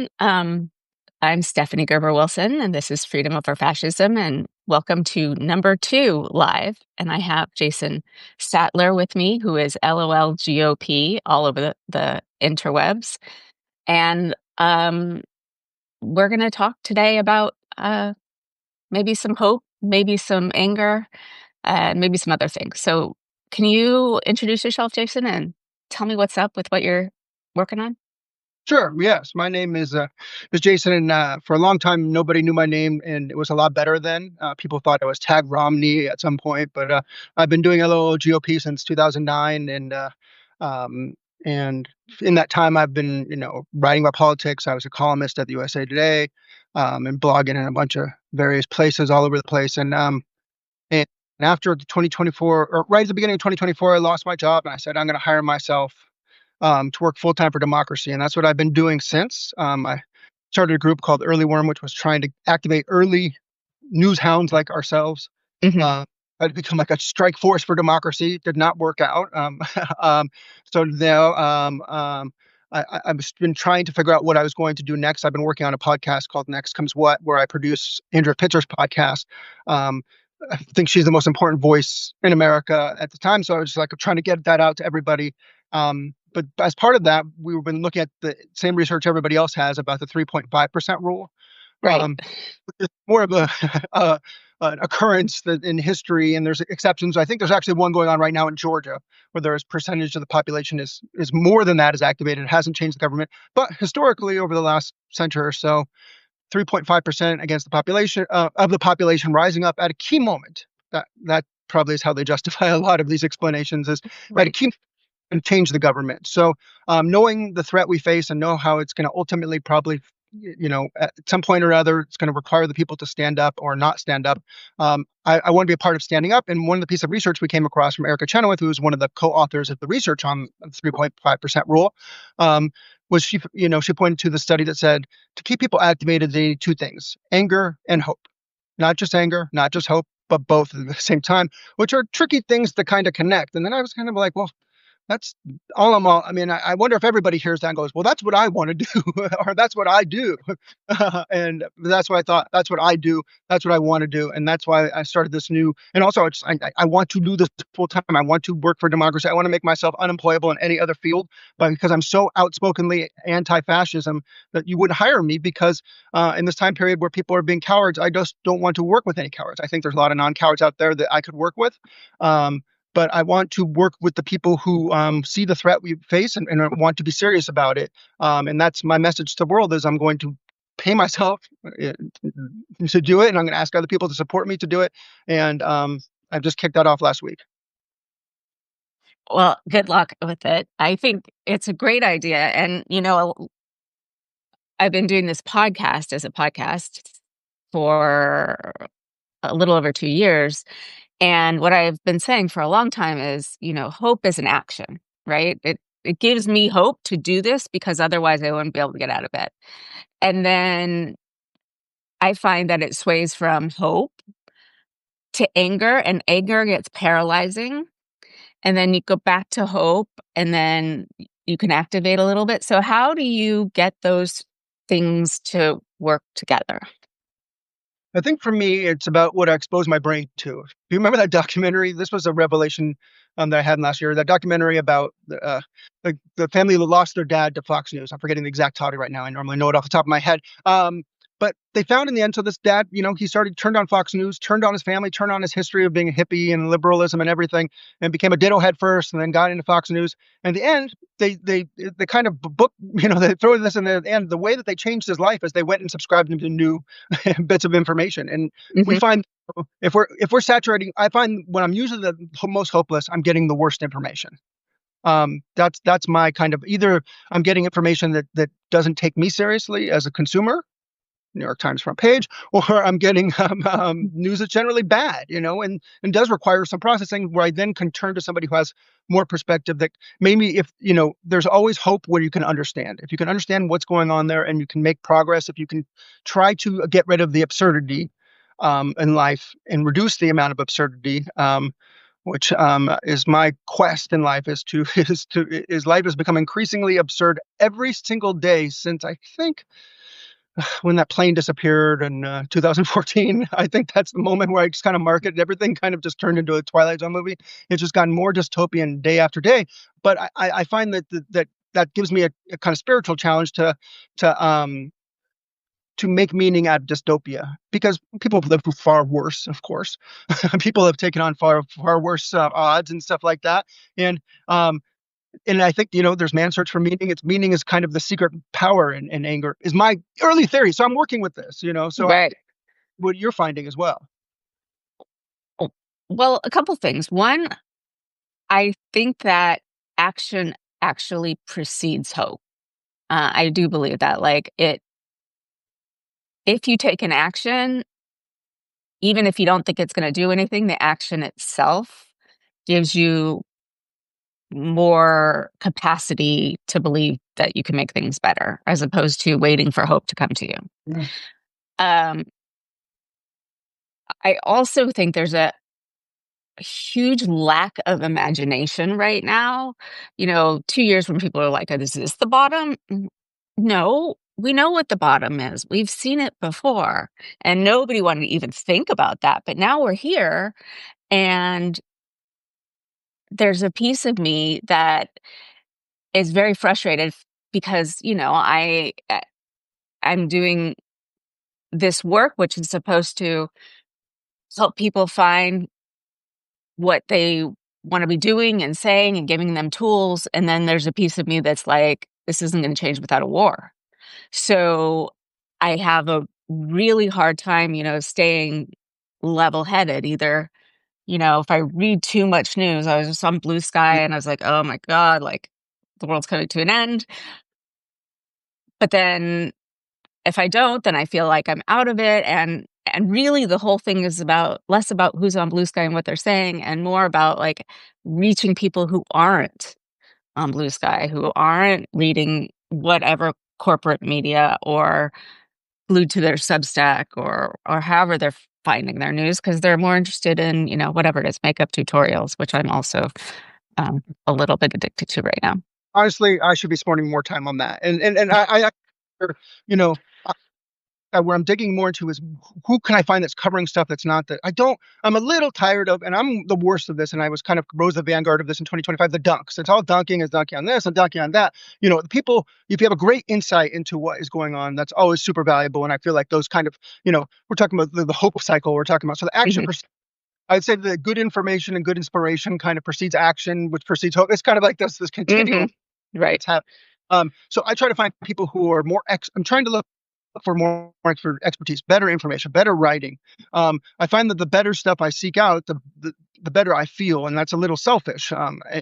Jason. I'm Stephanie Gerber-Wilson, and this is Freedom Over Fascism, and welcome to number 2 live. And I have Jason Sattler with me, who is LOLGOP all over the interwebs. And we're going to talk today about maybe some hope, maybe some anger, and maybe some other things. So can you introduce yourself, Jason, and tell me what's up with what you're working on? Sure. Yes, my name is Jason, and for a long time nobody knew my name, and it was a lot better then. People thought I was Tag Romney at some point, but I've been doing LOL GOP since 2009, um, and in that time I've been writing about politics. I was a columnist at the USA Today, and blogging in a bunch of various places all over the place, and after the 2024, or right at the beginning of 2024, I lost my job, and I said I'm going to hire myself to work full time for democracy, and that's what I've been doing since. I started a group called Early Worm, which was trying to activate early news hounds like ourselves. Hmm. I'd become like a strike force for democracy. Did not work out. So now I've been trying to figure out what I was going to do next. I've been working on a podcast called Next Comes What, where I produce Andrea Pitcher's podcast. Um, I think she's the most important voice in America at the time. So I was just like trying to get that out to everybody. But as part of that, we've been looking at the same research everybody else has about the 3.5% rule. Right. It's more of a an occurrence that in history, and there's exceptions. I think there's actually one going on right now in Georgia where there's percentage of the population is more than that is activated. It hasn't changed the government, but historically over the last century or so, 3.5% against the population of the population rising up at a key moment. That probably is how they justify a lot of these explanations is at a Right. key and change the government. So knowing the threat we face and know how it's going to ultimately probably, at some point or other, it's going to require the people to stand up or not stand up. I want to be a part of standing up. And one of the pieces of research we came across from Erica Chenoweth, who was one of the co-authors of the research on the 3.5% rule, was she pointed to the study that said to keep people activated, they need two things: anger and hope. Not just anger, not just hope, but both at the same time, which are tricky things to kind of connect. And then I was kind of like, well, that's all I'm all. I mean, I wonder if everybody hears that and goes, "Well, that's what I want to do," or "That's what I do," and that's why I thought that's what I do. That's what I want to do, and that's why I started this new. And also, I want to do this full time. I want to work for democracy. I want to make myself unemployable in any other field, but because I'm so outspokenly anti-fascism that you wouldn't hire me because in this time period where people are being cowards, I just don't want to work with any cowards. I think there's a lot of non-cowards out there that I could work with. But I want to work with the people who see the threat we face and want to be serious about it. And that's my message to the world is I'm going to pay myself to do it, and I'm going to ask other people to support me to do it. And I've just kicked that off last week. Well, good luck with it. I think it's a great idea. And, I've been doing this podcast as a podcast for a little over 2 years. And what I've been saying for a long time is, hope is an action, right? It gives me hope to do this because otherwise I wouldn't be able to get out of bed. And then I find that it sways from hope to anger, and anger gets paralyzing. And then you go back to hope, and then you can activate a little bit. So how do you get those things to work together? I think for me, it's about what I expose my brain to. If you remember that documentary, this was a revelation that I had last year. That documentary about the family that lost their dad to Fox News. I'm forgetting the exact title right now. I normally know it off the top of my head. But they found in the end, so this dad, he turned on Fox News, turned on his family, turned on his history of being a hippie and liberalism and everything, and became a ditto head first, and then got into Fox News. And in the end, they kind of book, they throw this in the end. The way that they changed his life is they went and subscribed him to new bits of information. And we Hmm. find if we're saturating, I find when I'm usually the most hopeless, I'm getting the worst information. That's my kind of either I'm getting information that doesn't take me seriously as a consumer, New York Times front page, or I'm getting news that's generally bad, and does require some processing where I then can turn to somebody who has more perspective that maybe if, there's always hope where you can understand. If you can understand what's going on there and you can make progress, if you can try to get rid of the absurdity in life and reduce the amount of absurdity, which is my quest in life is life has become increasingly absurd every single day since I think when that plane disappeared in 2014. I think that's the moment where I just kind of mark it, and everything kind of just turned into a Twilight Zone movie. It's just gotten more dystopian day after day. But I find that gives me a kind of spiritual challenge to um to make meaning out of dystopia, because people have lived through far worse, of course. People have taken on far worse odds and stuff like that. And um, and I think, there's man's search for meaning. Its meaning is kind of the secret power in anger, is my early theory. So I'm working with this, so Right. what you're finding as well. Oh, well, a couple things. One, I think that action actually precedes hope. I do believe that. Like if you take an action, even if you don't think it's going to do anything, the action itself gives you more capacity to believe that you can make things better, as opposed to waiting for hope to come to you. Yeah. Um, I also think there's a huge lack of imagination right now. 2 years when people are like, "Oh, is this the bottom?" No, we know what the bottom is. We've seen it before, and nobody wanted to even think about that. But now we're here, and there's a piece of me that is very frustrated because, I'm doing this work, which is supposed to help people find what they want to be doing and saying and giving them tools. And then there's a piece of me that's like, this isn't going to change without a war. So I have a really hard time, staying level headed. Either, if I read too much news, I was just on Blue Sky and I was like, oh my God, like the world's coming to an end. But then if I don't, then I feel like I'm out of it. And really the whole thing is about less about who's on Blue Sky and what they're saying, and more about like reaching people who aren't on Blue Sky, who aren't reading whatever corporate media or glued to their Substack or however they're finding their news, because they're more interested in, whatever it is, makeup tutorials, which I'm also a little bit addicted to right now. Honestly, I should be spending more time on that. And you know, where I'm digging more into is who can I find that's covering stuff that's not that I don't. I'm a little tired of, and I'm the worst of this. And I was kind of rose the vanguard of this in 2025. The dunks. It's all dunking, is dunking on this and dunking on that. The people. If you have a great insight into what is going on, that's always super valuable. And I feel like those kind of, we're talking about the hope cycle. We're talking about, so the action. Mhm, I'd say the good information and good inspiration kind of precedes action, which precedes hope. It's kind of like this continuum mhm, right. that's happening. So I try to find people who are more I'm trying to look for more expertise, better information, better writing. I find that the better stuff I seek out, the better I feel, and that's a little selfish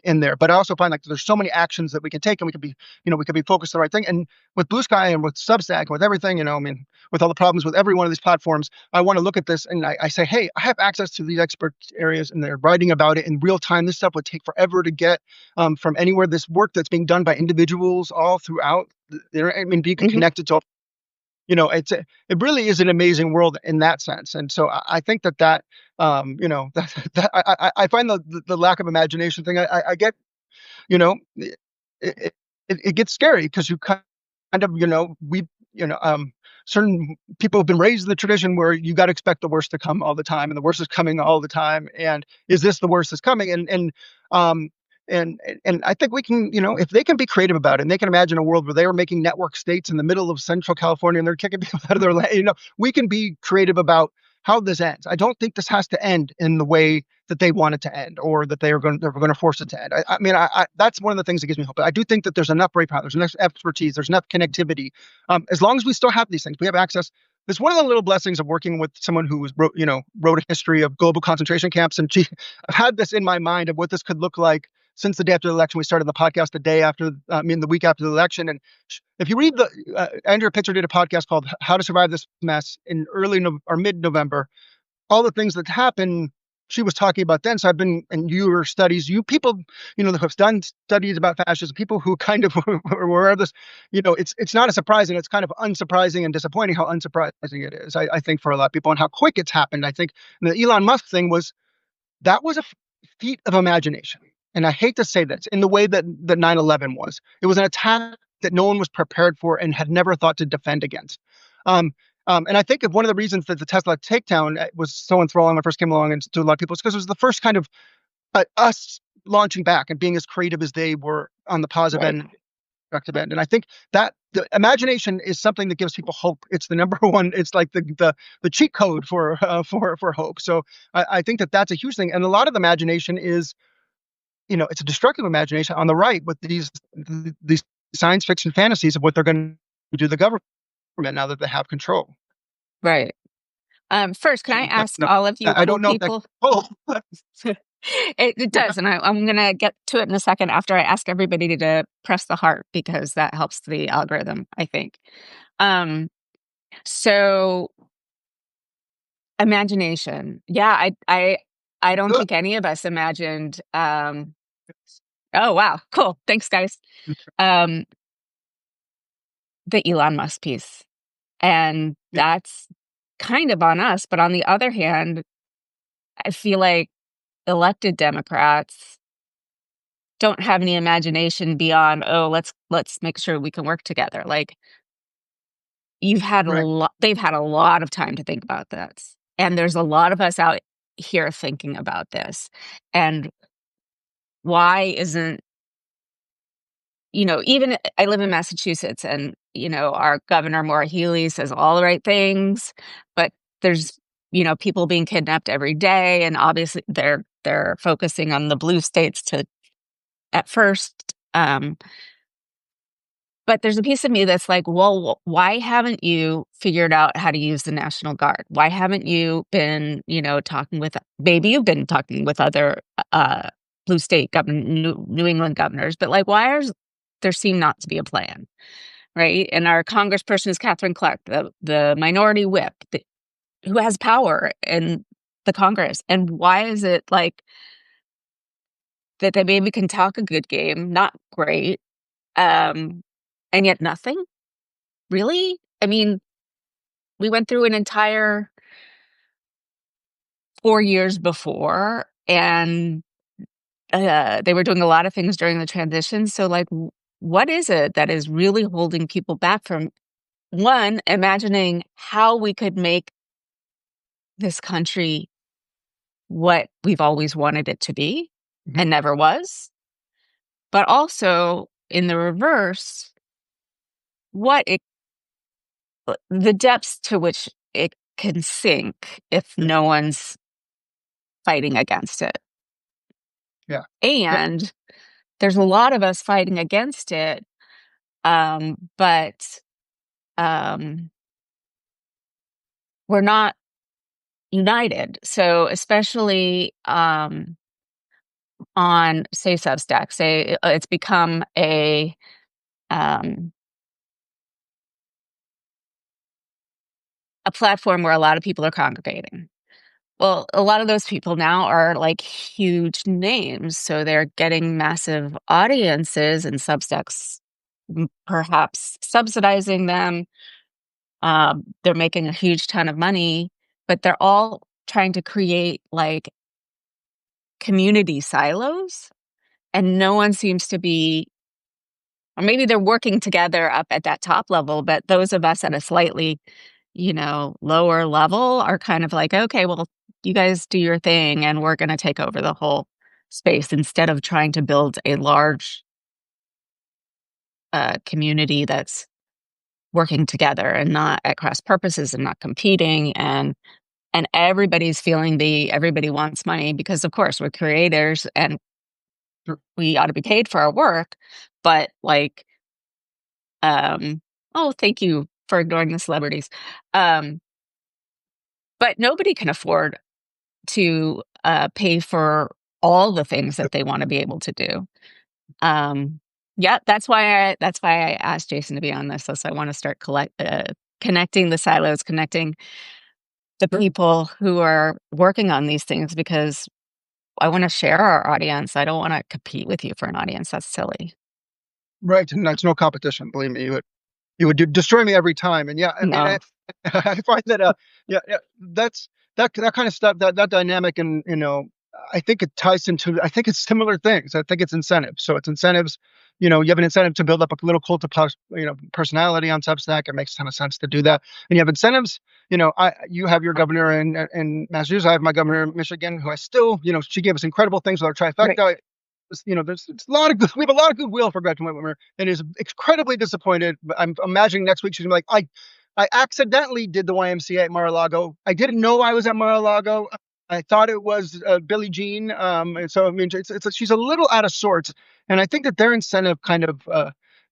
in there. But I also find like there's so many actions that we can take, and we can be focused on the right thing. And with Blue Sky and with Substack and with everything, I mean, with all the problems with every one of these platforms, I want to look at this and I say, hey, I have access to these expert areas, and they're writing about it in real time. This stuff would take forever to get from anywhere. This work that's being done by individuals all throughout. I mean, being Mhm, connected to it really is an amazing world in that sense. And so I think that I find the lack of imagination thing. I get, it, it gets scary because you kind of, certain people have been raised in the tradition where you got to expect the worst to come all the time, and the worst is coming all the time. And is this the worst that's coming? Um, and I think we can, if they can be creative about it and they can imagine a world where they are making network states in the middle of Central California and they're kicking people out of their land, we can be creative about how this ends. I don't think this has to end in the way that they want it to end, or that they're going to force it to end. I mean, that's one of the things that gives me hope. I do think that there's enough brainpower, there's enough expertise, there's enough connectivity. As long as we still have these things, we have access. It's one of the little blessings of working with someone who wrote a history of global concentration camps. And I've had this in my mind of what this could look like since the day after the election. We started the podcast the day after, the week after the election. And if you read Andrea Pitzer did a podcast called "How to Survive This Mess" in or mid-November. All the things that happen, she was talking about then. So I've been, and your studies, you people, that have done studies about fascism, people who kind of were aware of this, it's not a surprising. It's kind of unsurprising and disappointing how unsurprising it is. I think for a lot of people, and how quick it's happened. I think the Elon Musk thing was, that was feat of imagination. And I hate to say this in the way that 9/11 was. It was an attack that no one was prepared for and had never thought to defend against. Um, and I think one of the reasons that the Tesla takedown was so enthralling when I first came along and to a lot of people is because it was the first kind of us launching back and being as creative as they were on the positive Right. end, productive end. And I think that the imagination is something that gives people hope. It's the number one. It's like the cheat code for hope. So I think that that's a huge thing. And a lot of the imagination is, it's a destructive imagination on the right with these science fiction fantasies of what they're going to do to the government now that they have control. Right. First, can I ask No, all of you I cool don't know if that. people? Oh, It does, and I'm gonna get to it in a second after I ask everybody to press the heart because that helps the algorithm, I think. Um, so imagination. Yeah, I don't think any of us imagined. Oh wow, cool. Thanks, guys. Um, the Elon Musk piece, and yeah, that's kind of on us. But on the other hand, I feel like elected Democrats don't have any imagination beyond, oh, let's make sure we can work together. Like right. they've had a lot of time to think about this. And there's a lot of us out here thinking about this. And why isn't, even I live in Massachusetts and, our governor Maura Healey says all the right things, but there's, people being kidnapped every day. And obviously they're focusing on the blue states to at first. But there's a piece of me that's like, well, why haven't you figured out how to use the National Guard? Why haven't you been, talking with, maybe you've been talking with other blue state governor, New England governors, but like, there seem not to be a plan, right? And our congressperson is Catherine Clark, the minority whip who has power in the Congress. And why is it like that they maybe can talk a good game, not great, and yet nothing? Really? I mean, we went through an entire 4 years before, and, they were doing a lot of things during the transition, so, like, what is it that is really holding people back from, 1, imagining how we could make this country what we've always wanted it to be Mhm. and never was, but also, in the reverse, what it the depths to which it can sink if Yeah, no one's fighting against it. yeah, yeah, And there's a lot of us fighting against it, but um, we're not united. So, especially on, say, Substack, say it's become um, a platform where a lot of people are congregating. Well, a lot of those people now are like huge names, so they're getting massive audiences, and Substacks perhaps subsidizing them. They're making a huge ton of money, but they're all trying to create like community silos, and no one seems to be, or maybe they're working together up at that top level, but those of us at a slightly, lower level are kind of like, okay, well, you guys do your thing, and we're going to take over the whole space instead of trying to build a large community that's working together and not at cross purposes and not competing and everybody wants money because of course we're creators and sure. we ought to be paid for our work, but like oh, thank you for ignoring the celebrities. um but nobody can afford to pay for all the things that they want to be able to do. um yeah, that's why I asked Jason to be on this. So I want to start connecting the silos, connecting the Sure. people who are working on these things, because I want to share our audience. I don't want to compete with you for an audience. That's silly. Right, and that's no competition. Believe me, you would destroy me every time. And yeah, I mean, I, No. I find that yeah, yeah, that kind of stuff, that dynamic, and I think it ties into, I think it's similar things. I think it's incentives. So it's incentives, you have an incentive to build up a little cult of, personality on Substack. It makes a ton of sense to do that. And you have incentives, you have your governor in Massachusetts. I have my governor in Michigan, who I still, she gave us incredible things with our Right. trifecta. There's a lot of good, we have a lot of goodwill for Gretchen Whitmer, and is incredibly disappointed. But I'm imagining next week she's gonna be like, I accidentally did the YMCA at Mar-a-Lago. I didn't know I was at Mar-a-Lago. I thought it was Billie Jean. And so I mean, she's a little out of sorts, and I think that their incentive kind of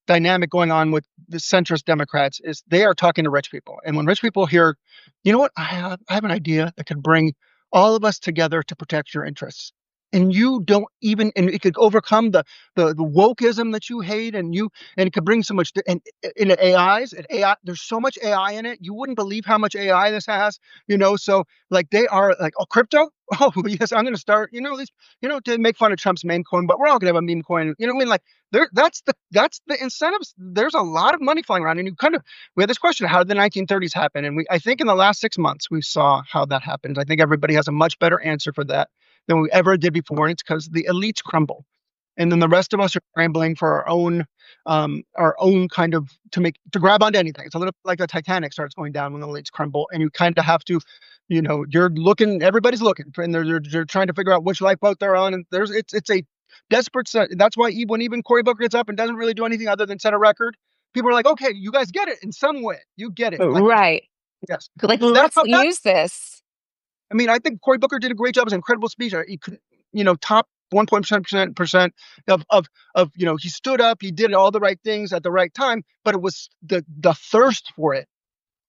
dynamic going on with the centrist Democrats is they are talking to rich people, and when rich people hear, you know what, I have an idea that could bring all of us together to protect your interests. And you don't even, and it could overcome the wokeism that you hate, and it could bring so much, and in AI, there's so much AI in it. You wouldn't believe how much AI this has, so like they are like, oh, crypto. Oh, yes, I'm going to start, these, to make fun of Trump's meme coin, but we're all going to have a meme coin. You know what I mean? Like that's the incentives. There's a lot of money flying around, and we had this question: how did the 1930s happen? And I think in the last 6 months, we saw how that happened. I think everybody has a much better answer for that than we ever did before, and it's because the elites crumble, and then the rest of us are scrambling for our own kind of to grab onto anything. It's a little like the Titanic starts going down when the elites crumble, and you kind of have to, you're looking, everybody's looking, and they're trying to figure out which lifeboat they're on, and it's a desperate set. That's why when even Cory Booker gets up and doesn't really do anything other than set a record, people are like, okay, you guys get it in some way, you get it, like Right. yes, Like, that's let's how that. use this. I mean, I think Cory Booker did a great job. It was an incredible speech. He could, top 1% of he stood up, he did all the right things at the right time, but it was the thirst for it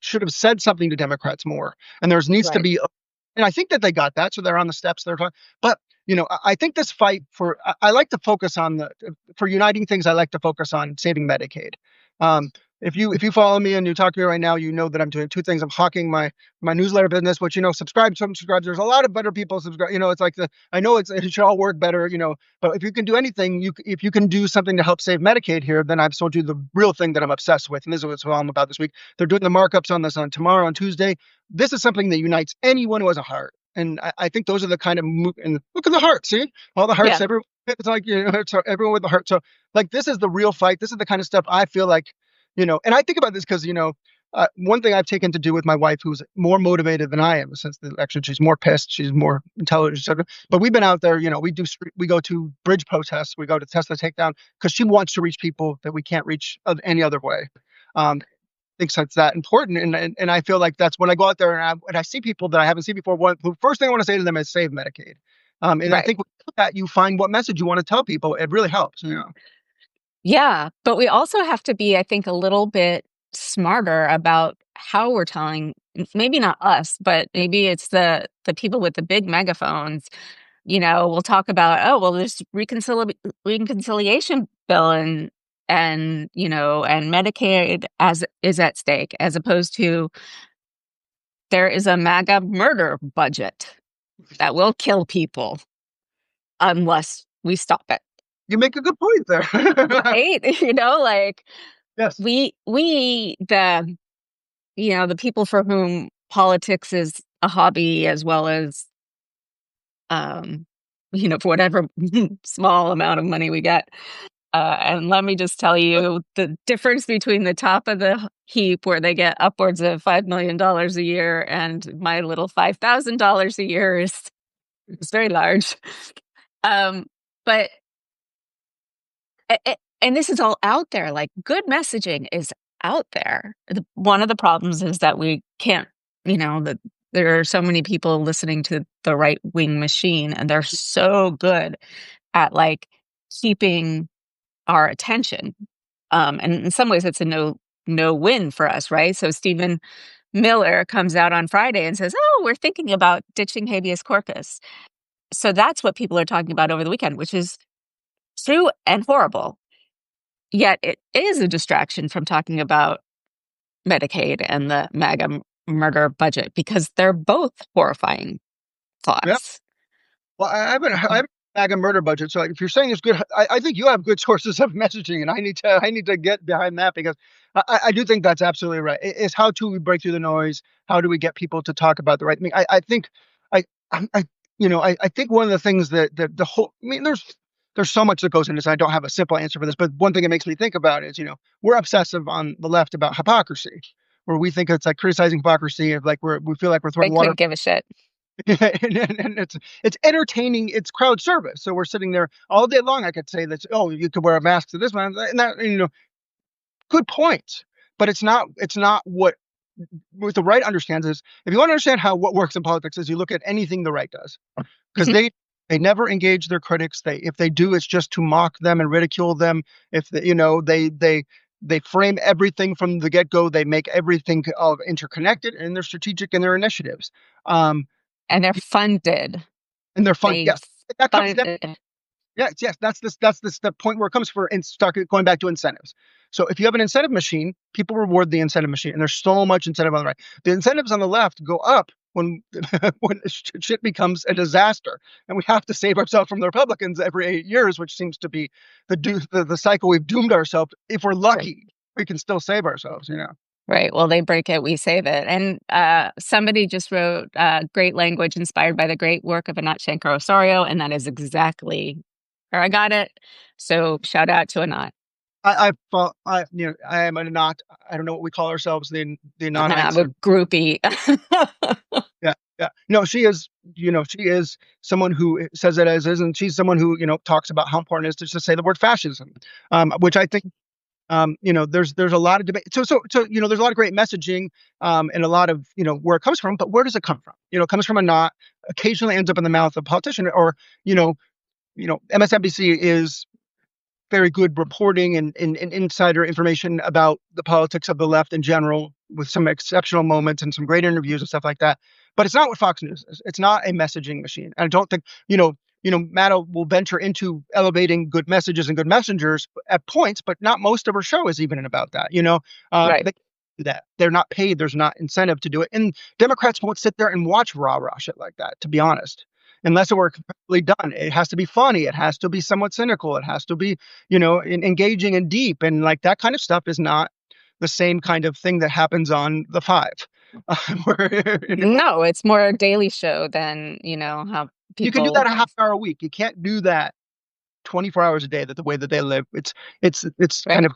should have said something to Democrats more. And there's needs to Right. be, and I think that they got that, so they're on the steps. They're talking, but I think this fight I like to focus on for uniting things. I like to focus on saving Medicaid. Um, if you follow me and you talk to me right now, you know that I'm doing two things. I'm hawking my newsletter business, which subscribe, some subscribe. There's a lot of better people subscribe. It's like I know it should all work better. But if you can do anything, if you can do something to help save Medicaid here, then I've told you the real thing that I'm obsessed with, and this is what I'm about this week. They're doing the markups on this on tomorrow on Tuesday. This is something that unites anyone who has a heart. And I think those are the kind of and look at the heart, see all the hearts, Yeah. everyone. It's like it's everyone with the heart. So like this is the real fight. This is the kind of stuff I feel like, and I think about this because one thing I've taken to do with my wife, who's more motivated than I am since the election. She's more pissed, she's more intelligent, etc. But we've been out there, we go to bridge protests, we go to Tesla takedown because she wants to reach people that we can't reach any other way. Thinks that's that important, and I feel like that's when I go out there and I see people that I haven't seen before. The first thing I want to say to them is save Medicaid, and I Right. think with that you find what message you want to tell people. It really helps. Yeah. But we also have to be, I think, a little bit smarter about how we're telling, maybe not us, but maybe it's the people with the big megaphones. We'll talk about, oh, well, there's reconciliation bill and Medicaid as is at stake, as opposed to there is a MAGA murder budget that will kill people unless we stop it. You make a good point there. Right? Like Yes. the people for whom politics is a hobby as well as, for whatever small amount of money we get. And let me just tell you the difference between the top of the heap, where they get upwards of $5 million a year, and my little $5,000 a year is very large. But and this is all out there. Like, good messaging is out there. One of the problems is that we can't, that there are so many people listening to the right wing machine, and they're so good at like keeping our attention. And in some ways, it's a no win for us, right? So Stephen Miller comes out on Friday and says, "Oh, we're thinking about ditching habeas corpus." So that's what people are talking about over the weekend, which is true and horrible. Yet it is a distraction from talking about Medicaid and the MAGA murder budget, because they're both horrifying Yeah. thoughts. Well, I have a MAGA murder budget. So like, if you're saying it's good, I think you have good sources of messaging, and I need to get behind that because I do think that's absolutely right. It's how do we break through the noise? How do we get people to talk about the right thing? I think I I think one of the things that the whole, I mean, there's so much that goes into this. I don't have a simple answer for this, but one thing it makes me think about is, we're obsessive on the left about hypocrisy, where we think it's like criticizing hypocrisy of like we feel like we're They throwing water. couldn't give a shit. And it's entertaining, it's crowd service. So we're sitting there all day long. I could say that, oh, you could wear a mask to this one, and that, good point. But it's not what the right understands is, if you want to understand how what works in politics, is you look at anything the right does, because Mhm. they never engage their critics. If they do, it's just to mock them and ridicule them. If they, they frame everything from the get-go. They make everything interconnected, and they're strategic in their initiatives. Um, And they're funded. and they're fun. They Yes, that comes. funded. Yes, yes, that's the point where it comes for and start going back to incentives. So if you have an incentive machine, people reward the incentive machine, and there's so much incentive on the right. The incentives on the left go up when when shit becomes a disaster, and we have to save ourselves from the Republicans every 8 years, which seems to be the cycle we've doomed ourselves. If we're lucky, we can still save ourselves. Right. Well, they break it, we save it. And somebody just wrote great language inspired by the great work of Anat Shankar-Osorio, and that is exactly where I got it. So shout out to Anat. I am a not. I don't know what we call ourselves. The I'm Anonites. a groupie. Yeah, yeah. No, she is someone who says it as is, and she's someone who, talks about how important it is to just say the word fascism, which I think, there's a lot of debate. So, there's a lot of great messaging, and a lot of, where it comes from, but where does it come from? It comes from a not, occasionally ends up in the mouth of a politician, or, MSNBC is very good reporting and insider information about the politics of the left in general, with some exceptional moments and some great interviews and stuff like that. But it's not what Fox News is. It's not a messaging machine. And I don't think, Maddow will venture into elevating good messages and good messengers at points, but not most of her show is even about that. Right. They do that. They're not paid. There's not incentive to do it. And Democrats won't sit there and watch rah-rah shit like that, to be honest, unless it were completely done. It has to be funny. It has to be somewhat cynical. It has to be, engaging and deep. And like that kind of stuff is not the same kind of thing that happens on the Five. Where, No, it's more a daily show than, how you can do that people, a half hour a week. You can't do that 24 hours a day, that the way that they live. It's right? kind of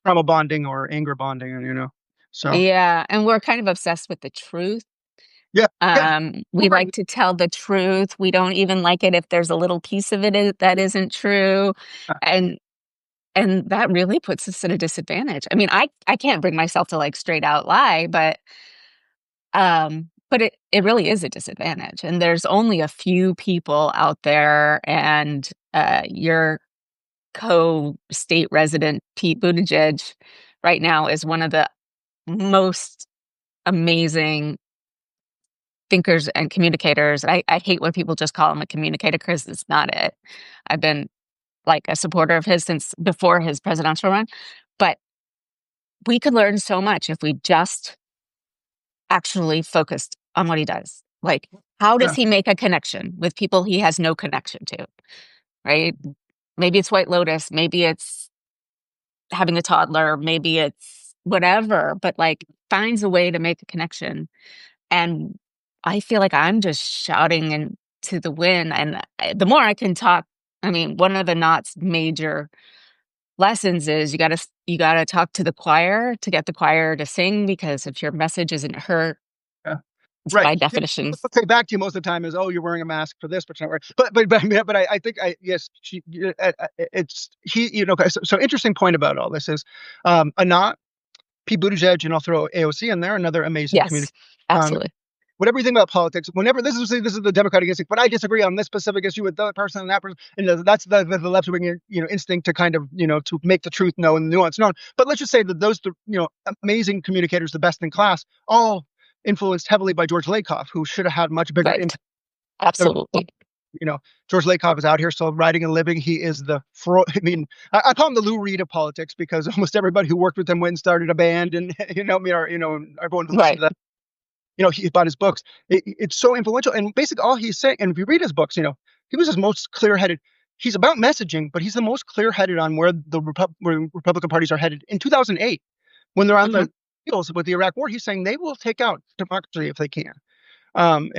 trauma bonding or anger bonding, so Yeah. And we're kind of obsessed with the truth. yeah, yeah, We right. like to tell the truth. We don't even like it if there's a little piece of that isn't true. And that really puts us at a disadvantage. I mean, I can't bring myself to like straight out lie, but it really is a disadvantage. And there's only a few people out there, and your co-state resident Pete Buttigieg right now is one of the most amazing thinkers and communicators. I hate when people just call him a communicator, because it's not it. I've been like a supporter of his since before his presidential run, but we could learn so much if we just actually focused on what he does. Like, how does Yeah, he make a connection with people he has no connection to, right? Maybe it's White Lotus, maybe it's having a toddler, maybe it's whatever, but like finds a way to make a connection. And I feel like I'm just shouting into the wind. And the more I can talk, I mean, one of the Knott's major lessons is you gotta talk to the choir to get the choir to sing, because if your message isn't heard, yeah. by Right. Yeah. definition, What they say back to you most of the time is, "Oh, you're wearing a mask for this, but you're not wearing." But I think yes, it's he. So interesting point about all this is, Anat, Pete Buttigieg, and I'll throw AOC in there, another amazing yes, communicator. Um, absolutely. whatever you think about politics, whenever this is the Democratic instinct, but I disagree on this specific issue with that person and that person, and that's the left wing, instinct to kind of, to make the truth known and the nuance known. But let's just say that those, amazing communicators, the best in class, all influenced heavily by George Lakoff, who should have had much bigger Right. impact. Absolutely. You know, George Lakoff is out here still writing and living. He is I mean, I call him the Lou Reed of politics, because almost everybody who worked with him went and started a band, and everyone who listened Right. to that, he about his books. It's so influential, and basically all he's saying. And if you read his books, he was his most clear-headed. He's about messaging, but he's the most clear-headed on where where Republican parties are headed. In 2008, when they're on Mhm. the heels with the Iraq War, he's saying they will take out democracy if they can. And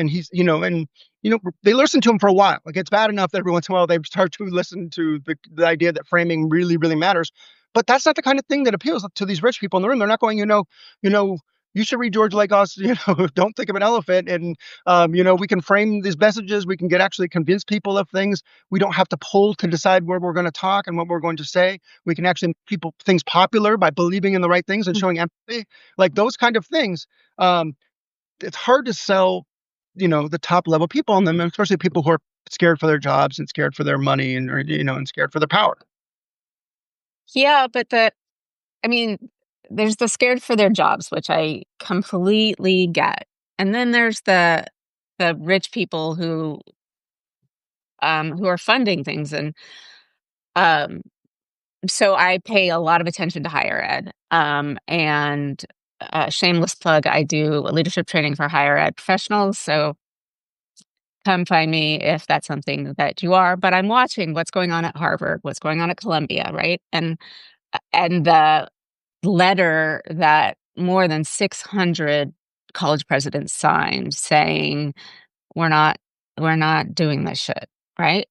they listen to him for a while. Like, it's bad enough that every once in a while they start to listen to the idea that framing really, really matters. But that's not the kind of thing that appeals to these rich people in the room. They're not going, you should read George Lakoff's, Don't Think of an Elephant. And, we can frame these messages. We can actually convince people of things. We don't have to poll to decide where we're going to talk and what we're going to say. We can actually make things popular by believing in the right things and showing empathy, like those kind of things. It's hard to sell, the top level people on them, especially people who are scared for their jobs and scared for their money and scared for their power. Yeah, but I mean, there's the scared for their jobs, which I completely get. And then there's the rich people who are funding things. And um so I pay a lot of attention to higher ed. And shameless plug, I do leadership training for higher ed professionals. So come find me if that's something that you are. But I'm watching what's going on at Harvard, what's going on at Columbia, right? And the letter that more than 600 college presidents signed saying we're not doing this shit, right?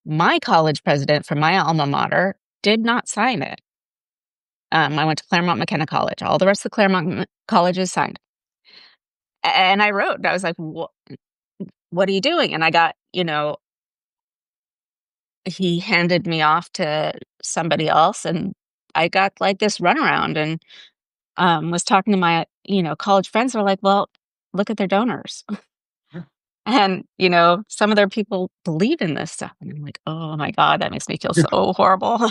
My college president from my alma mater did not sign it. I went to Claremont McKenna College. All the rest of the Claremont colleges signed. And I wrote, I was like, what are you doing? And I got, he handed me off to somebody else, and I got like this runaround, and was talking to my, college friends. Were like, well, look at their donors. And, some of their people believe in this stuff. And I'm like, oh my God, that makes me feel so horrible.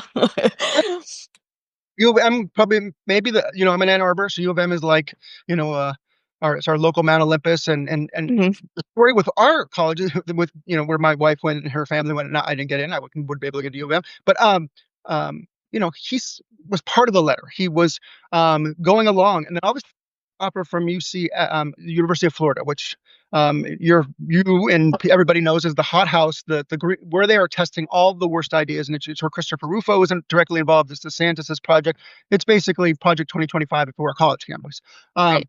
U of M probably maybe I'm in Ann Arbor, so U of M is like, it's our local Mount Olympus, and Mhm. the story with our colleges, with where my wife went and her family went, and I didn't get in. I would be able to get to U of M, but he was part of the letter. He was going along, and then all this offer from University of Florida, which you and everybody knows is the hothouse, where they are testing all the worst ideas, and it's where Christopher Rufo isn't directly involved. It's DeSantis's project. It's basically Project 2025 if it were a college campus. Um, Right.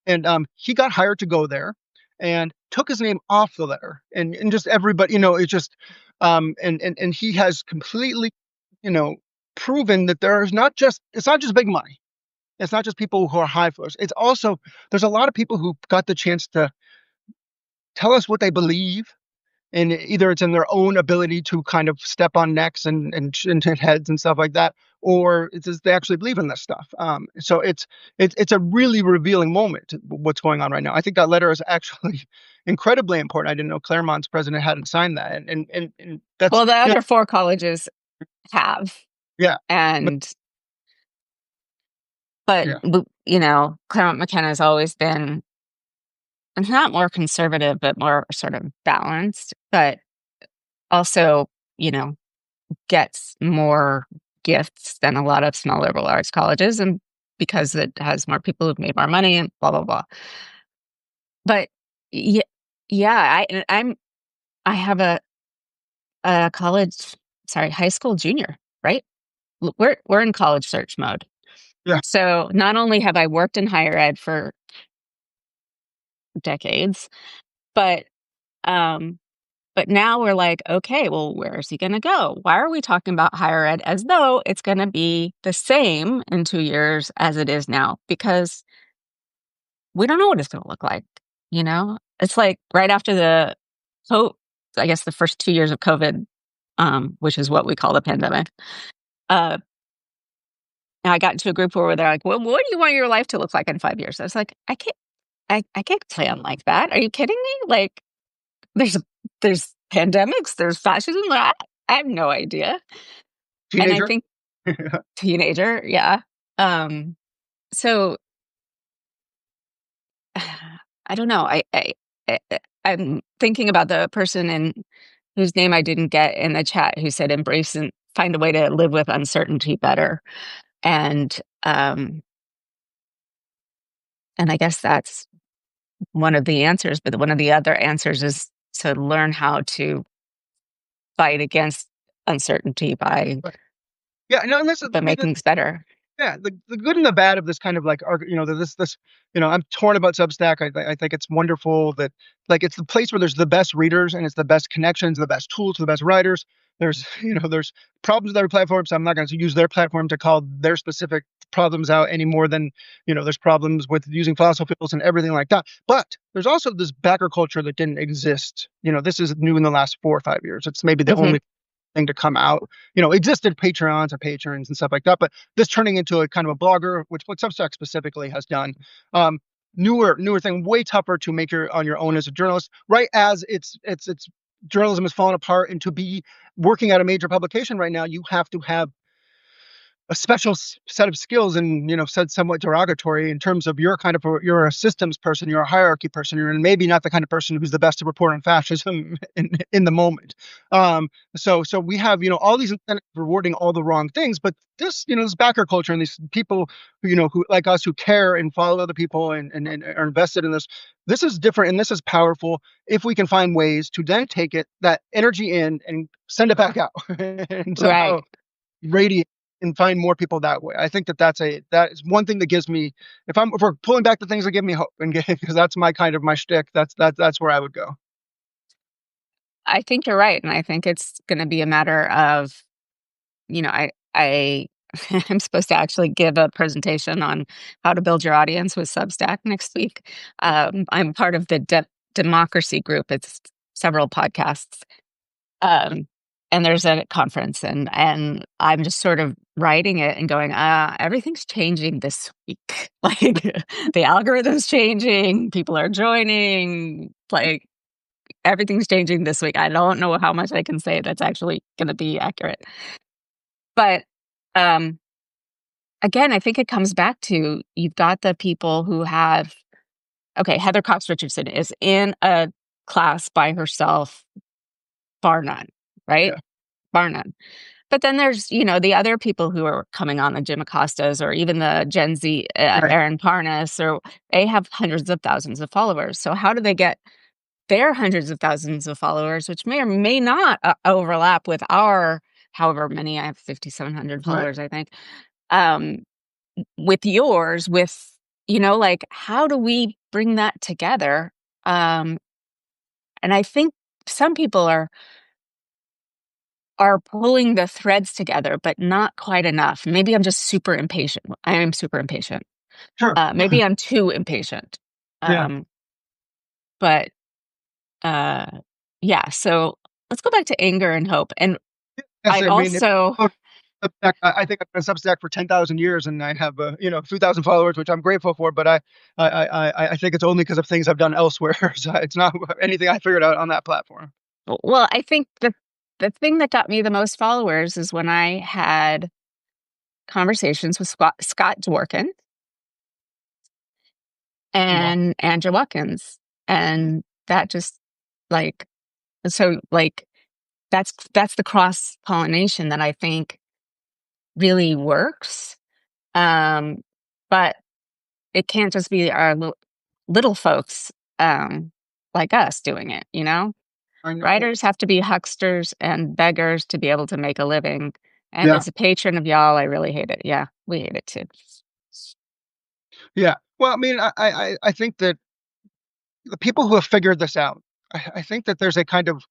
and he got hired to go there, and took his name off the letter, and just everybody, it's just and he has completely, you know, proven that it's not just big money. It's not just people who are high floors. It's also, there's a lot of people who got the chance to tell us what they believe, and either it's in their own ability to kind of step on necks and heads and stuff like that, or it's just they actually believe in this stuff. So it's a really revealing moment, what's going on right now. I think that letter is actually incredibly important. I didn't know Claremont's president hadn't signed that, and that's Well, the other four colleges have. yeah, but And, but, yeah, Claremont McKenna has always been not more conservative, but more sort of balanced, but also, you know, gets more gifts than a lot of small liberal arts colleges, and because it has more people who've made more money and blah blah blah. But yeah, yeah, I have a college, sorry, high school junior, right? We're in college search mode. yeah. So not only have I worked in higher ed for decades, but um but now we're like, okay, well, where is he going to go? Why are we talking about higher ed as though it's going to be the same in 2 years as it is now? Because we don't know what it's going to look like. It's like right after I guess the first 2 years of COVID, which is what we call the pandemic. Uh, I got into a group where they're like, well, what do you want your life to look like in 5 years? I was like, I can't plan like that. Are you kidding me? Like, there's there's pandemics, there's fascism. I have no idea. And I Teenager. think teenager, yeah. Um, so I don't know. I'm thinking about the person whose name I didn't get in the chat who said embrace and find a way to live with uncertainty better. And um, and I guess that's one of the answers, but one of the other answers is to learn how to fight against uncertainty by Yeah, no, and this is making things better. Yeah, the good and the bad of this kind of like this I'm torn about Substack. I think it's wonderful that like it's the place where there's the best readers and it's the best connections, the best tools, the best writers. There's there's problems with every platform, so I'm not going to use their platform to call their specific problems out any more than there's problems with using fossil fuels and everything like that. But there's also this backer culture that didn't exist. This is new in the last 4 or 5 years. It's maybe the Hmm. only thing to come out. Existed Patreons and patrons and stuff like that, but this turning into a kind of a blogger, which what Substack specifically has done. Um, newer thing, way tougher to make your on your own as a journalist. Right as it's journalism has fallen apart, and to be working at a major publication right now, you have to have a special set of skills, and said somewhat derogatory in terms of you're a systems person, you're a hierarchy person, you're maybe not the kind of person who's the best to report on fascism in the moment. So we have all these incentives rewarding all the wrong things, but this backer culture and these people who like us, who care and follow other people and are invested in this. This is different and this is powerful if we can find ways to then take that energy in and send it back out and somehow Right. radiate and find more people that way. I think that is one thing that gives me, if we're pulling back the things that give me hope, and because that's my kind of my shtick. That's where I would go. I think you're right, and I think it's going to be a matter of, I I'm supposed to actually give a presentation on how to build your audience with Substack next week. I'm part of the democracy group. It's several podcasts, um, and there's a conference, and I'm just sort of writing it and going, everything's changing this week. Like the algorithm's changing, people are joining, like everything's changing this week. I don't know how much I can say that's actually going to be accurate, but um, again, I think it comes back to you've got the people who have. Okay, Heather Cox Richardson is in a class by herself, bar none, right? Yeah, Bar none. But then there's, the other people who are coming on, the Jim Acostas or even the Gen Z, right, Aaron Parnas, or they have hundreds of thousands of followers. So how do they get their hundreds of thousands of followers, which may or may not overlap with our, however many, I have 5,700 right. followers, I think, um, with yours, like, how do we bring that together? Um, and I think some people are pulling the threads together, but not quite enough. Maybe I'm just super impatient. I am super impatient. Sure. Maybe I'm too impatient. Yeah. Um, but uh, yeah, so let's go back to anger and hope. And Yes, I I mean, also, I think I've been Substack for 10,000 years, and I have a few thousand followers, which I'm grateful for. But I think it's only because of things I've done elsewhere. So it's not anything I figured out on that platform. well, I think the thing that got me the most followers is when I had conversations with Scott Dworkin Well, and Andrew Watkins, and that just like like that's the cross pollination that I think really works. Um, but it can't just be our little folks like us doing it. I know. Writers have to be hucksters and beggars to be able to make a living. And Yeah, as a patron of y'all, I really hate it. Yeah, we hate it too. yeah. Well, I mean, I think that the people who have figured this out, I think that there's a kind of,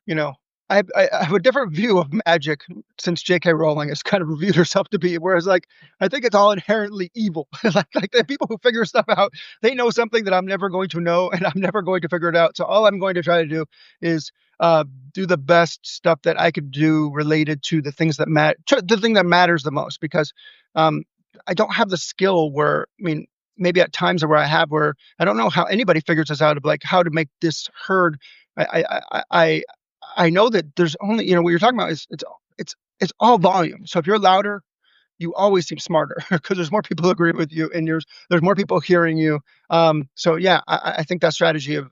you know, I have a different view of magic since J.K. Rowling has kind of reviewed herself to be. Whereas, like, I think it's all inherently evil. Like the people who figure stuff out, they know something that I'm never going to know, and I'm never going to figure it out. So all I'm going to try to do is do the best stuff that I could do related to the things that matter, the thing that matters the most, because um, I don't have the skill where, I mean, maybe at times where I have, where I don't know how anybody figures this out of like how to make this heard. I know that there's only, what you're talking about is it's all volume. So if you're louder, you always seem smarter because there's more people who agree with you, and there's more people hearing you. So yeah, I think that strategy of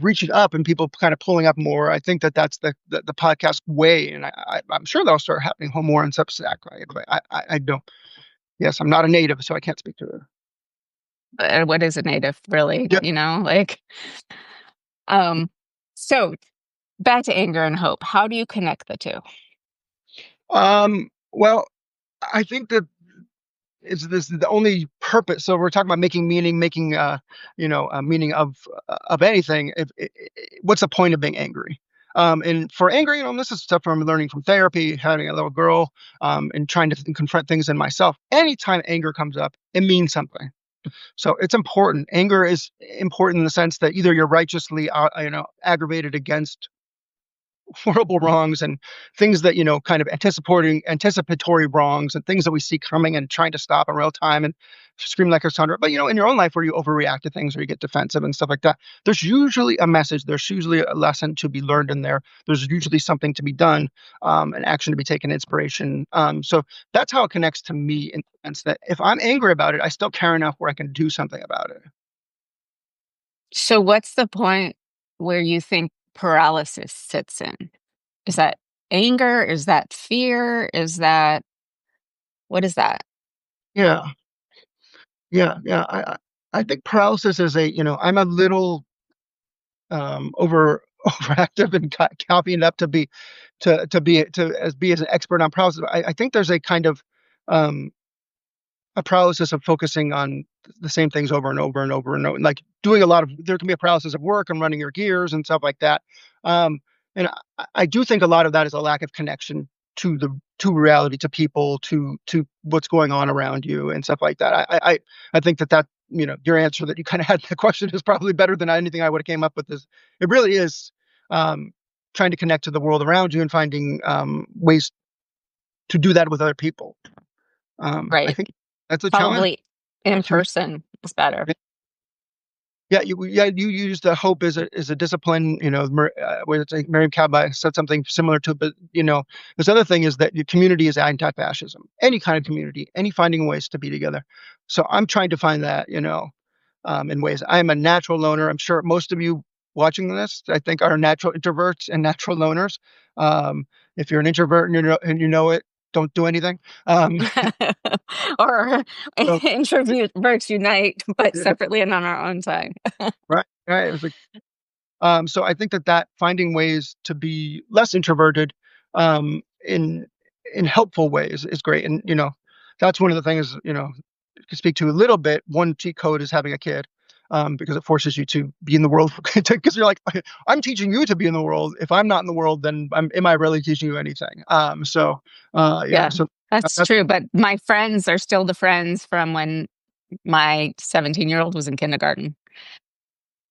reaching up and people kind of pulling up more. I think that's the podcast way, and I'm sure that'll start happening more on Substack. Right? But I don't. Yes, I'm not a native, so I can't speak to it. What is a native, really? Yeah. Like, um, so back to anger and hope. How do you connect the two? Well, I think that. is this the only purpose? So we're talking about making meaning, making meaning of anything. What's the point of being angry? And for angry, this is stuff I'm learning from therapy, having a little girl, and trying to confront things in myself. Anytime anger comes up, it means something. So it's important. Anger is important in the sense that either you're righteously, aggravated against horrible wrongs and things that, kind of anticipatory wrongs and things that we see coming and trying to stop in real time and scream like a Sandra. But, in your own life where you overreact to things or you get defensive and stuff like that, there's usually a message. There's usually a lesson to be learned in there. There's usually something to be done, an action to be taken, inspiration. So that's how it connects to me in the sense that if I'm angry about it, I still care enough where I can do something about it. So what's the point where you think paralysis sits in? Is that anger? Is that fear? What is that? Yeah. Yeah. Yeah. I think paralysis is I'm a little overactive and copying it up to be as an expert on paralysis. I think there's a kind of um, a paralysis of focusing on the same things over and over and over and over, like doing a lot of. There can be a paralysis of work and running your gears and stuff like that. Um, and I do think a lot of that is a lack of connection to reality, to people, to what's going on around you and stuff like that. I think that your answer that you kind of had to the question is probably better than anything I would have came up with. Is it really is um, trying to connect to the world around you and finding ways to do that with other people. I Right. think that's a challenge. Probably in person is better. Yeah, you use the hope as a discipline. Where it's like Miriam Kabba said something similar to, but this other thing is that your community is anti-fascism. Any kind of community, any finding ways to be together. So I'm trying to find that, in ways. I am a natural loner. I'm sure most of you watching this, I think, are natural introverts and natural loners. If you're an introvert and you know it, don't do anything. Or So, introverts unite, but yeah, separately and on our own time. right, right. It was like. So I think that finding ways to be less introverted in helpful ways is great. And that's one of the things to speak to a little bit. One cheat code is having a kid, because it forces you to be in the world. Because you're like, I'm teaching you to be in the world. If I'm not in the world, then am I really teaching you anything? Yeah. Yeah, So that's that's true. But my friends are still the friends from when my 17-year-old was in kindergarten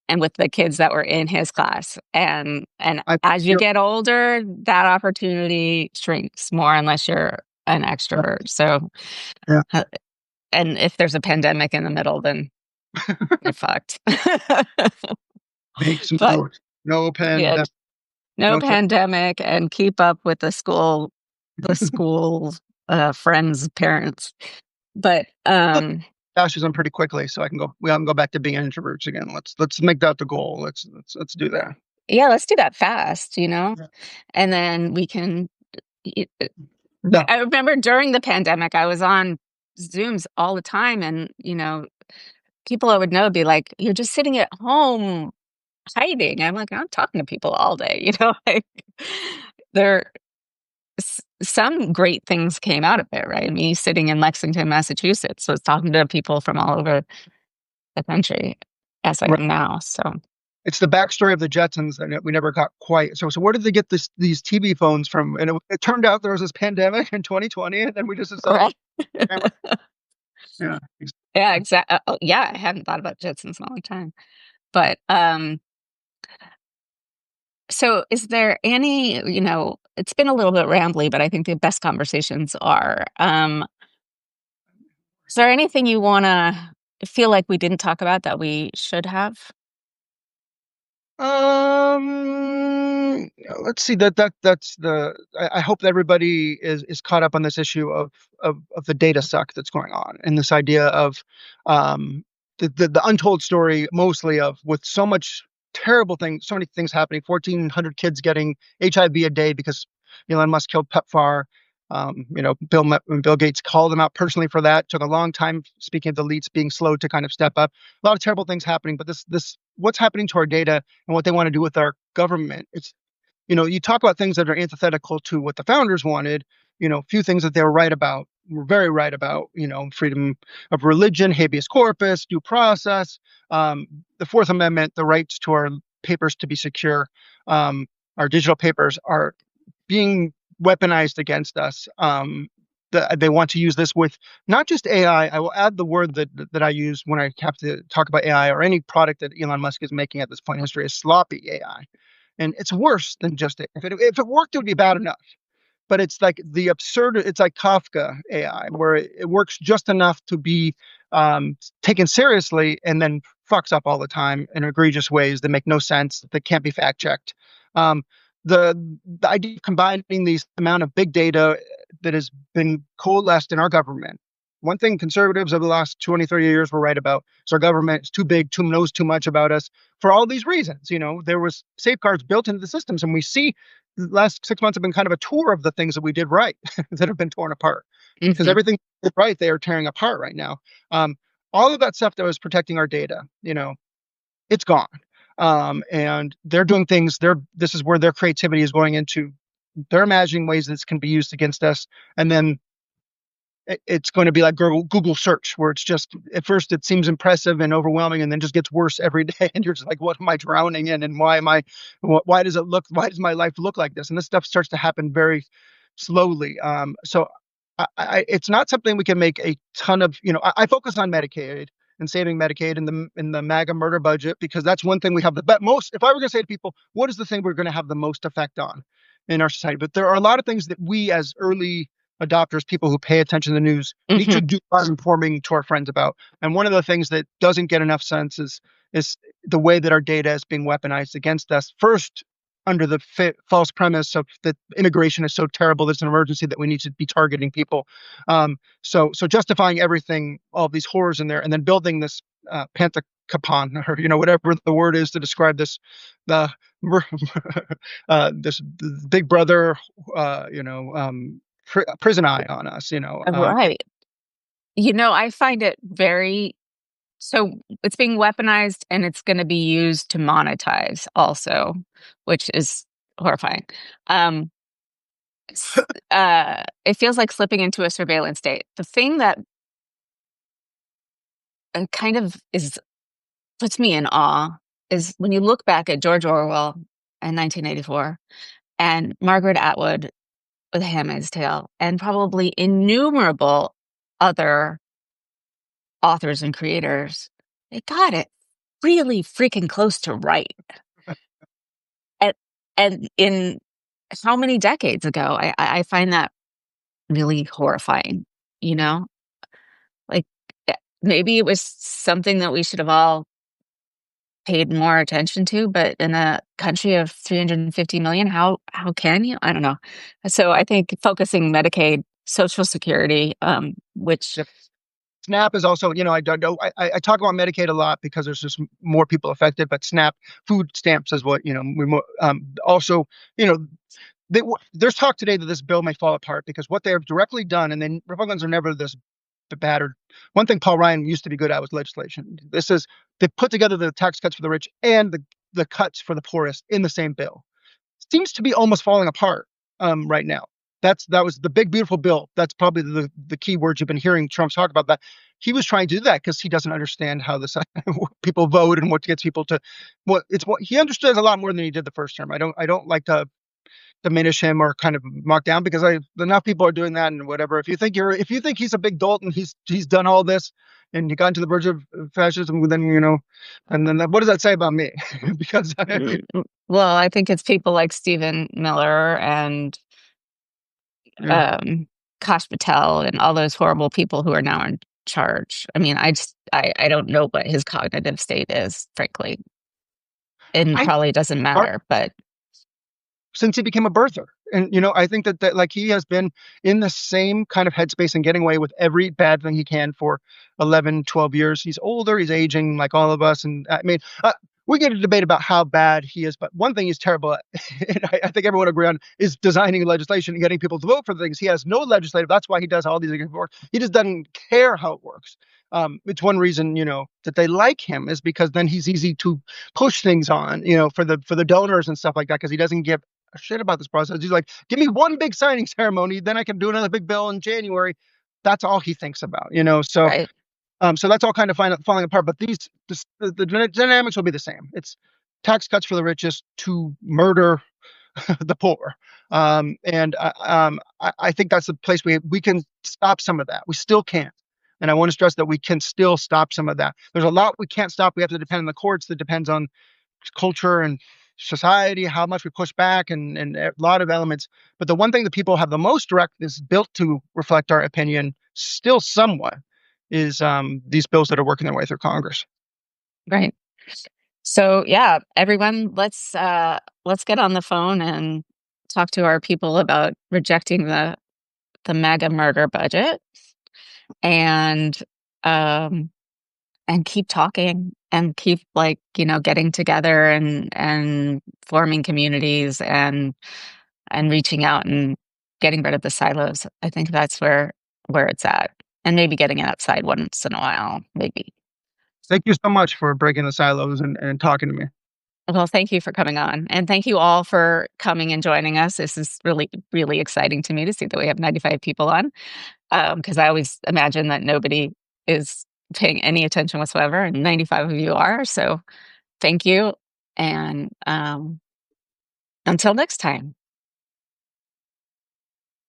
and with the kids that were in his class. And I as you feel get older, that opportunity shrinks more unless you're an extrovert. So, yeah, uh, and if there's a pandemic in the middle, then you're fucked. make some But notes. No pen. yeah, no No check. pandemic and keep up with the school friends, parents. But Fascism pretty quickly, so we all can go back to being introverts again. Let's make that the goal. Let's do that. yeah, let's do that fast, Yeah. and then we can. y- No, I remember during the pandemic, I was on Zooms all the time, and people I would know would be like, "You're just sitting at home hiding." I'm like, "I'm talking to people all day," like there. Some great things came out of it, right? Me sitting in Lexington, Massachusetts, was talking to people from all over the country as I right. am now. So, It's the backstory of the Jetsons, and we never got quite. So where did they get these TV phones from? And it turned out there was this pandemic in 2020, and then we just decided, right. yeah, Yeah, exactly. Yeah, I hadn't thought about Jetsons in a long time. But so is there any, it's been a little bit rambly, but I think the best conversations are. Is there anything you want to feel like we didn't talk about that we should have? Um, let's see. That's the. I hope that everybody is caught up on this issue of the data suck that's going on, and this idea of um the untold story, mostly of with so much terrible things, so many things happening. 1,400 kids getting HIV a day because Elon Musk killed PEPFAR. Bill Gates called him out personally for that. Took a long time. Speaking of the elites being slow to kind of step up, a lot of terrible things happening. But this what's happening to our data and what they want to do with our government. It's, you talk about things that are antithetical to what the founders wanted, few things that they were right about. we're very right about, freedom of religion, habeas corpus, due process, the Fourth Amendment, the rights to our papers to be secure. Our digital papers are being weaponized against us. They want to use this with not just AI. I will add the word that I use when I have to talk about AI or any product that Elon Musk is making at this point in history is sloppy AI. And it's worse than just it. If it worked, it would be bad enough. But it's like the absurd, it's like Kafka AI, where it works just enough to be taken seriously and then fucks up all the time in egregious ways that make no sense, that can't be fact checked. Um, the idea of combining these amount of big data that has been coalesced in our government. One thing conservatives over the last 20, 30 years were right about is our government is too big, too knows too much about us for all these reasons. There was safeguards built into the systems, and we see the last 6 months have been kind of a tour of the things that we did right that have been torn apart. Because Hmm. everything we did right, they are tearing apart right now. Um, all of that stuff that was protecting our data, it's gone. And they're doing things. This is where their creativity is going into. They're imagining ways this can be used against us, and then it's going to be like Google search, where it's just at first it seems impressive and overwhelming, and then just gets worse every day. And you're just like, what am I drowning in? And why does my life look like this? And this stuff starts to happen very slowly. So it's not something we can make a ton of, I focus on Medicaid and saving Medicaid in the MAGA murder budget, because that's one thing we have the most. If I were going to say to people, what is the thing we're going to have the most effect on in our society? But there are a lot of things that we as early adopters, people who pay attention to the news, need to Hmm. do a lot of informing to our friends about. And one of the things that doesn't get enough sense is the way that our data is being weaponized against us. First, under the false premise of that immigration is so terrible, there's an emergency that we need to be targeting people. So justifying everything, all these horrors in there, and then building this pantacapon, or whatever the word is to describe this, the this big brother, prison eye on us. Right. I find it very so it's being weaponized and it's going to be used to monetize also, which is horrifying. Um, it feels like slipping into a surveillance state. The thing that kind of is puts me in awe is when you look back at George Orwell in 1984 and Margaret Atwood with Handmaid's Tale and probably innumerable other authors and creators, they got it really freaking close to right. And in how many decades ago? I find that really horrifying, you know? Like maybe it was something that we should have all paid more attention to, but in a country of 350 million, how can you? I don't know. So I think focusing Medicaid, Social Security, which Yep. SNAP is also, I don't know. I talk about Medicaid a lot because there's just more people affected, but SNAP food stamps is what, also, you know, there's talk today that this bill may fall apart because what they have directly done, and then Republicans are never this battered. One thing Paul Ryan used to be good at was legislation. They put together the tax cuts for the rich and the cuts for the poorest in the same bill. Seems to be almost falling apart right now. That was the big beautiful bill. That's probably the key words you've been hearing Trump talk about. That he was trying to do that because he doesn't understand how this people vote and what gets people to what he understands a lot more than he did the first term. I don't like to diminish him or kind of mock down, because enough people are doing that and whatever. If you think he's a big dolt and he's done all this and he got to the verge of fascism, then and then what does that say about me? Because well, I think it's people like Stephen Miller and yeah. um, Kash Patel and all those horrible people who are now in charge. I mean, I don't know what his cognitive state is, frankly, and I probably doesn't matter. But since he became a birther. And I think that like he has been in the same kind of headspace and getting away with every bad thing he can for 11, 12 years. He's older, he's aging like all of us. And I mean, we get a debate about how bad he is, but one thing he's terrible at, and I think everyone agree on, is designing legislation and getting people to vote for things. He has no legislative. That's why he does all these executive work. He just doesn't care how it works. It's one reason, that they like him, is because then he's easy to push things on, for the donors and stuff like that, because he doesn't give a shit about this process. He's like, give me one big signing ceremony, then I can do another big bill in January. that's all he thinks about, you know. So Right. so that's all kind of falling apart. But the dynamics will be the same. It's tax cuts for the richest to murder the poor. I think that's the place we can stop some of that. We still can't. And I want to stress that we can still stop some of that. There's a lot we can't stop. We have to depend on the courts. That depends on culture and society, how much we push back, and a lot of elements. But the one thing that people have the most direct is built to reflect our opinion, still somewhat, is these bills that are working their way through Congress. Right. So yeah, everyone, let's get on the phone and talk to our people about rejecting the mega murder budget, and um and keep talking and keep, like, getting together and forming communities and reaching out and getting rid of the silos. I think that's where it's at. And maybe getting it outside once in a while, maybe. Thank you so much for breaking the silos and talking to me. Well, thank you for coming on. And thank you all for coming and joining us. This is really, really exciting to me to see that we have 95 people on. Because I always imagine that nobody is paying any attention whatsoever, and 95 of you are. So thank you. And until next time.